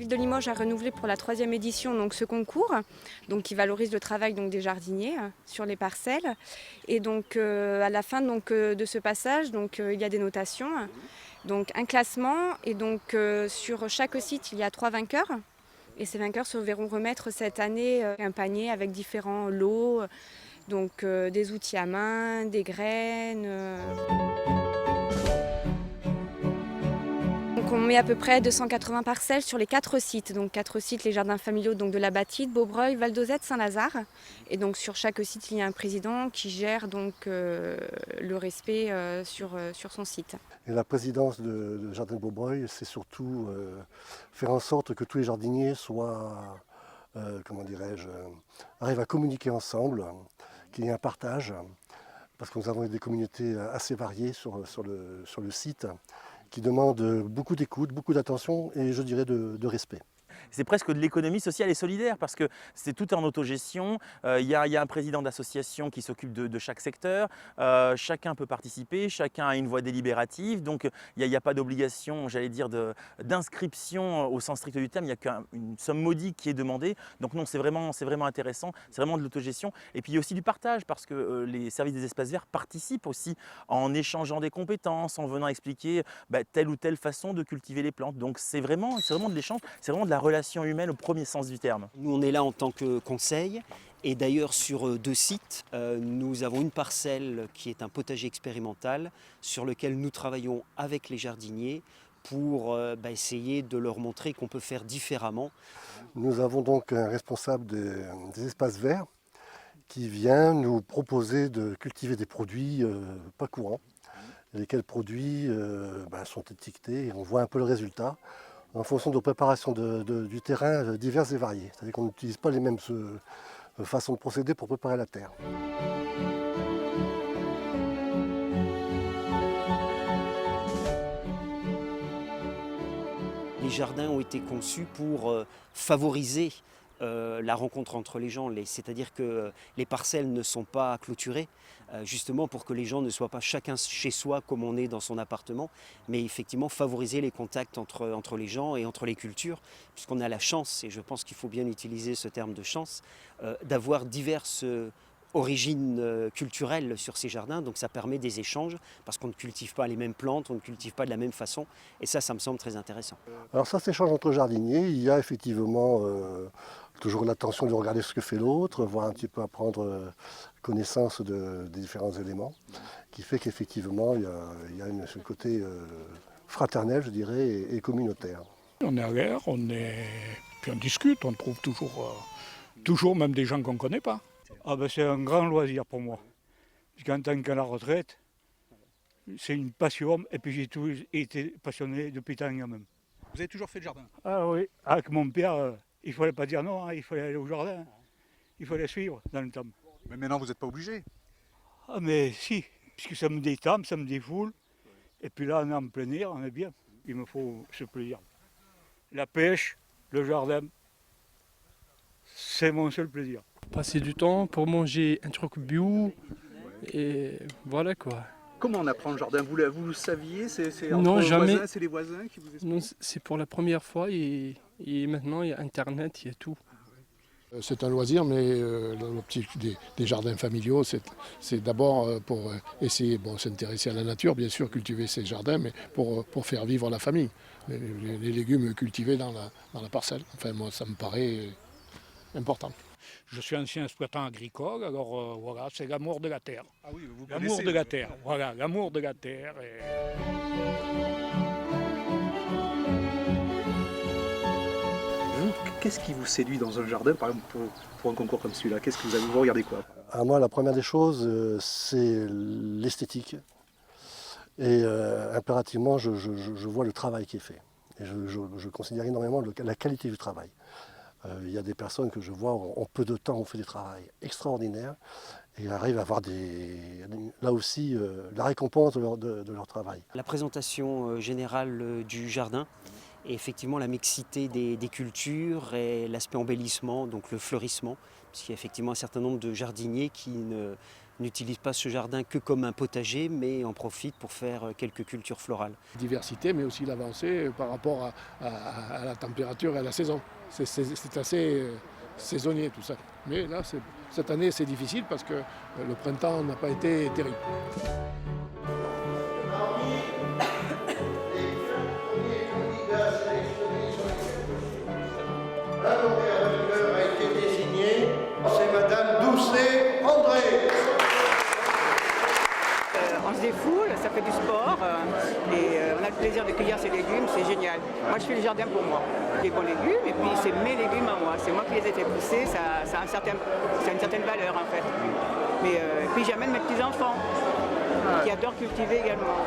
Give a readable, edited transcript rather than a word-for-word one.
ville de Limoges a renouvelé pour la 3e édition donc, ce concours donc, qui valorise le travail donc, des jardiniers sur les parcelles. Et donc à la fin donc, de ce passage, donc, il y a des notations, donc un classement et donc sur chaque site il y a 3 vainqueurs. Et ces vainqueurs se verront remettre cette année un panier avec différents lots, donc des outils à main, des graines. Donc on met à peu près 280 parcelles sur les 4 sites. Donc 4 sites, les jardins familiaux donc de la Bâtide, Beaubreuil, Val d'Ozette, Saint-Lazare. Et donc sur chaque site, il y a un président qui gère donc le respect sur son site. Et la présidence de Jardin de Beaubreuil, c'est surtout faire en sorte que tous les jardiniers soient, arrivent à communiquer ensemble, qu'il y ait un partage, parce que nous avons des communautés assez variées sur le site, qui demandent beaucoup d'écoute, beaucoup d'attention et je dirais de respect. C'est presque de l'économie sociale et solidaire parce que c'est tout en autogestion. Il y a un président d'association qui s'occupe de chaque secteur. Chacun peut participer, chacun a une voix délibérative. Donc il n'y a pas d'obligation, j'allais dire, d'inscription au sens strict du terme. Il n'y a qu'une somme modique qui est demandée. Donc non, c'est vraiment intéressant. C'est vraiment de l'autogestion. Et puis il y a aussi du partage parce que les services des espaces verts participent aussi en échangeant des compétences, en venant expliquer telle ou telle façon de cultiver les plantes. Donc c'est vraiment de l'échange, c'est vraiment de la relation humaine au premier sens du terme. Nous, on est là en tant que conseil. Et d'ailleurs, sur 2 sites, nous avons une parcelle qui est un potager expérimental sur lequel nous travaillons avec les jardiniers pour essayer de leur montrer qu'on peut faire différemment. Nous avons donc un responsable des espaces verts qui vient nous proposer de cultiver des produits pas courants, lesquels produits sont étiquetés et on voit un peu le résultat en fonction de préparation du terrain diverses et variées. C'est-à-dire qu'on n'utilise pas les mêmes façons de procéder pour préparer la terre. Les jardins ont été conçus pour favoriser la rencontre entre les gens, c'est-à-dire que les parcelles ne sont pas clôturées, justement pour que les gens ne soient pas chacun chez soi comme on est dans son appartement, mais effectivement favoriser les contacts entre les gens et entre les cultures, puisqu'on a la chance, et je pense qu'il faut bien utiliser ce terme de chance, d'avoir diverses origines culturelles sur ces jardins, donc ça permet des échanges, parce qu'on ne cultive pas les mêmes plantes, on ne cultive pas de la même façon, et ça me semble très intéressant. Alors ça s'échange entre jardiniers, il y a effectivement toujours l'attention de regarder ce que fait l'autre, voir un petit peu apprendre connaissance des différents éléments, qui fait qu'effectivement il y a ce côté fraternel, je dirais, et communautaire. On est à l'air, puis on discute, on trouve toujours même des gens qu'on ne connaît pas. C'est un grand loisir pour moi. Parce qu'en tant qu'à la retraite, c'est une passion, et puis j'ai toujours été passionné depuis tant même. Vous avez toujours fait le jardin? Ah oui, avec mon père, il ne fallait pas dire non, il fallait aller au jardin, il fallait suivre dans le temps. Mais maintenant, vous n'êtes pas obligé. Ah mais si, puisque ça me détend, ça me défoule, et puis là on est en plein air, on est bien, il me faut ce plaisir. La pêche, le jardin, c'est mon seul plaisir. Passer du temps pour manger un truc bio, et voilà quoi. Comment on apprend le jardin? Vous le saviez? C'est Non, entre jamais. voisins, c'est les voisins qui vous expliquent? Non, c'est pour la première fois et maintenant il y a Internet, il y a tout. C'est un loisir, mais l'optique des jardins familiaux, c'est d'abord pour essayer, s'intéresser à la nature, bien sûr, cultiver ces jardins, mais pour faire vivre la famille. Les légumes cultivés dans la parcelle. Enfin, moi, ça me paraît important. Je suis ancien exploitant agricole, alors voilà, c'est l'amour de la terre. Ah oui, vous L'amour connaissez, de la terre, voilà, l'amour de la terre. Vous, qu'est-ce qui vous séduit dans un jardin, par exemple pour un concours comme celui-là? Qu'est-ce que vous regardez quoi? Moi, la première des choses, c'est l'esthétique. Et impérativement, je vois le travail qui est fait. Et je considère énormément la qualité du travail. Il y a des personnes que je vois, en peu de temps, ont fait des travaux extraordinaires et arrivent à avoir là aussi la récompense de leur travail. La présentation générale du jardin Et effectivement, la mixité des cultures et l'aspect embellissement, donc le fleurissement, puisqu'il y a effectivement un certain nombre de jardiniers qui n'utilisent pas ce jardin que comme un potager, mais en profitent pour faire quelques cultures florales. Diversité, mais aussi l'avancée par rapport à la température et à la saison. C'est assez saisonnier tout ça. Mais là, cette année, c'est difficile parce que le printemps n'a pas été terrible. La lauréat vainqueur a été désignée, c'est Madame Doucet-André. On se défoule, ça fait du sport et on a le plaisir de cueillir ses légumes, c'est génial. Moi je fais le jardin pour moi, des bons légumes et puis c'est mes légumes à moi, c'est moi qui les ai fait pousser, ça a une certaine valeur en fait. Mais puis j'amène mes petits-enfants qui adorent cultiver également.